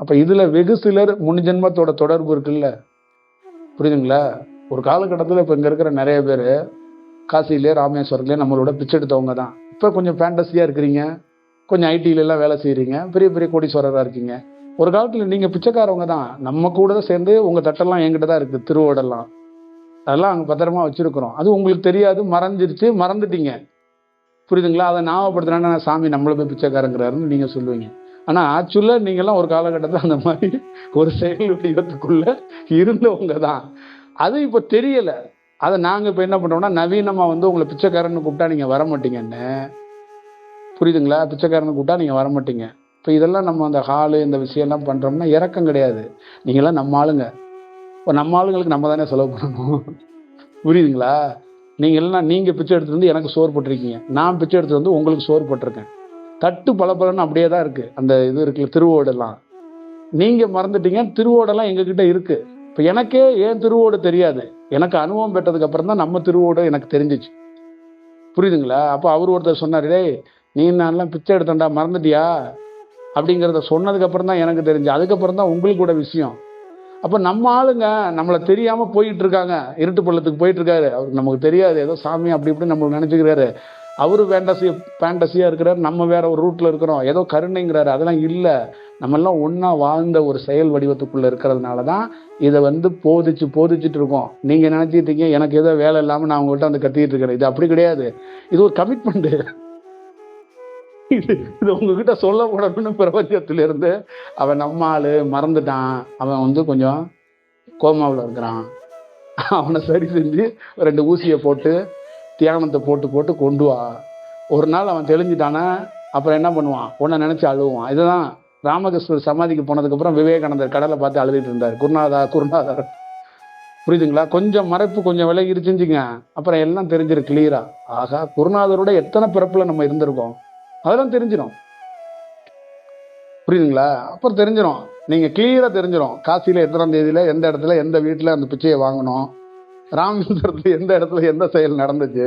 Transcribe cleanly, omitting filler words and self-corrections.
அப்போ இதில் வெகு சிலர் முன் ஜென்மத்தோட தொடர்பு இருக்குல்ல, புரியுதுங்களா? ஒரு காலகட்டத்தில் இப்போ இங்கே இருக்கிற நிறைய பேர் காசிலே ராமேஸ்வரத்துலேயே நம்மளோட பிச்சை எடுத்தவங்க தான். இப்போ கொஞ்சம் ஃபேண்டஸியாக இருக்கிறீங்க, கொஞ்சம் ஐடியிலலாம் வேலை செய்கிறீங்க, பெரிய பெரிய கோடீஸ்வரராக இருக்கீங்க. ஒரு காலத்தில் நீங்கள் பிச்சைக்காரவங்க தான். நம்ம கூட தான் சேர்ந்து உங்கள் தட்டெல்லாம் என்கிட்ட தான் இருக்குது, திருவோடெல்லாம் அதெல்லாம் அங்கே பத்திரமா வச்சுருக்குறோம். அது உங்களுக்கு தெரியாது, மறைஞ்சிருச்சு, மறந்துட்டீங்க. புரியுதுங்களா? அதை ஞாபகப்படுத்தினா சாமி நம்மளை போய் பிச்சைக்காரங்கிறாருன்னு நீங்கள் சொல்லுவீங்க. ஆனால் ஆக்சுவலாக நீங்கள்லாம் ஒரு காலகட்டத்தில் அந்த மாதிரி ஒரு செயல் வடிவத்துக்குள்ளே இருந்தவங்க தான். அது இப்போ தெரியலை. அதை நாங்கள் இப்போ என்ன பண்ணுறோம்னா, நவீனமாக வந்து உங்களை பிச்சைக்காரன்னு கூப்பிட்டா நீங்கள் வர மாட்டீங்கன்னு. புரியுதுங்களா? பிச்சைக்காரன்னு கூப்பிட்டா நீங்கள் வர மாட்டீங்க. இப்போ இதெல்லாம் நம்ம அந்த ஹாலு இந்த விஷயம்லாம் பண்ணுறோம்னா இறக்கம் கிடையாது. நீங்களாம் நம்ம ஆளுங்க. இப்போ நம்ம ஆளுங்களுக்கு நம்ம தானே செலவு பண்ணணும். புரியுதுங்களா? நீங்கள் பிச்சை எடுத்துகிட்டு வந்து எனக்கு சோறு போட்டிருக்கீங்க, நான் பிச்சை எடுத்துகிட்டு வந்து உங்களுக்கு சோறு போட்டிருக்கேன். தட்டு பலன்னு அப்படியே தான் இருக்குது. அந்த இது இருக்குல்ல, திருவோடெல்லாம் நீங்கள் மறந்துட்டீங்க. திருவோடெல்லாம் எங்ககிட்ட இருக்குது. இப்போ எனக்கே ஏன் திருவோடு தெரியாது. எனக்கு அனுபவம் பெற்றதுக்கு அப்புறம் தான் நம்ம திருவோடு எனக்கு தெரிஞ்சிச்சு. புரியுதுங்களா? அப்போ அவர் ஒருத்தர் சொன்னார், டேய் நீ நான்லாம் பிச்சை எடுத்தேன்டா மறந்துட்டியா அப்படிங்கிறத சொன்னதுக்கப்புறம் தான் எனக்கு தெரிஞ்சு. அதுக்கப்புறம் தான் உங்களுக்கு கூட விஷயம். அப்போ நம்ம ஆளுங்க நம்மளை தெரியாமல் போயிட்டு இருக்காங்க. இருட்டு பள்ளத்துக்கு போயிட்டு இருக்காரு. அவருக்கு நமக்கு தெரியாது, ஏதோ சாமி அப்படி இப்படி நம்ம நினச்சிக்கிறாரு. அவரு ஃபேண்டஸியாக இருக்கிறார், நம்ம வேற ஒரு ரூட்டில் இருக்கிறோம். ஏதோ கருணைங்கிறாரு. அதெல்லாம் இல்லை. நம்மெல்லாம் ஒன்றா வாழ்ந்த ஒரு செயல் வடிவத்துக்குள்ளே இருக்கிறதுனால தான் இதை வந்து போதிச்சுட்டு இருக்கோம். நீங்கள் நினச்சிட்டீங்க எனக்கு ஏதோ வேலை இல்லாமல் நான் உங்கள்கிட்ட வந்து கத்திக்கிட்டு இருக்கிறேன். இது அப்படி கிடையாது. இது ஒரு கமிட்மெண்ட்டு. இது உங்ககிட்ட சொல்லப்படணும்னு பிரபஞ்சத்திலிருந்து அவன் நம்ம ஆளு மறந்துட்டான், அவன் வந்து கொஞ்சம் கோமாவில் இருக்கிறான், அவனை சரி செஞ்சு 2 ஊசியை போட்டு தியானத்தை போட்டு கொண்டு வா. ஒரு நாள் அவன் தெளிஞ்சிட்டானா அப்புறம் என்ன பண்ணுவான், உன்னை நினச்சி அழுவான். இதுதான் ராமகிருஷ்ணர் சமாதிக்கு போனதுக்கப்புறம் விவேகானந்தர் கடலை பார்த்து அழுதுட்டு இருந்தார், குருநாதர். புரியுதுங்களா? கொஞ்சம் மறைப்பு கொஞ்சம் விலகிருச்சுங்க, அப்புறம் எல்லாம் தெரிஞ்சிடும் கிளியரா. ஆகா, குருநாதரோட எத்தனை பிறப்புல நம்ம இருந்திருக்கோம் அதெல்லாம் தெரிஞ்சிடும். புரியுதுங்களா? அப்புறம் தெரிஞ்சிடும். நீங்கள் கிளியராக தெரிஞ்சிடும். காசியில் எத்தனாம் தேதியில் எந்த இடத்துல எந்த வீட்டில் அந்த பிச்சையை வாங்கணும், ராமேஸ்வரத்தில் எந்த இடத்துல எந்த செயல் நடந்துச்சு,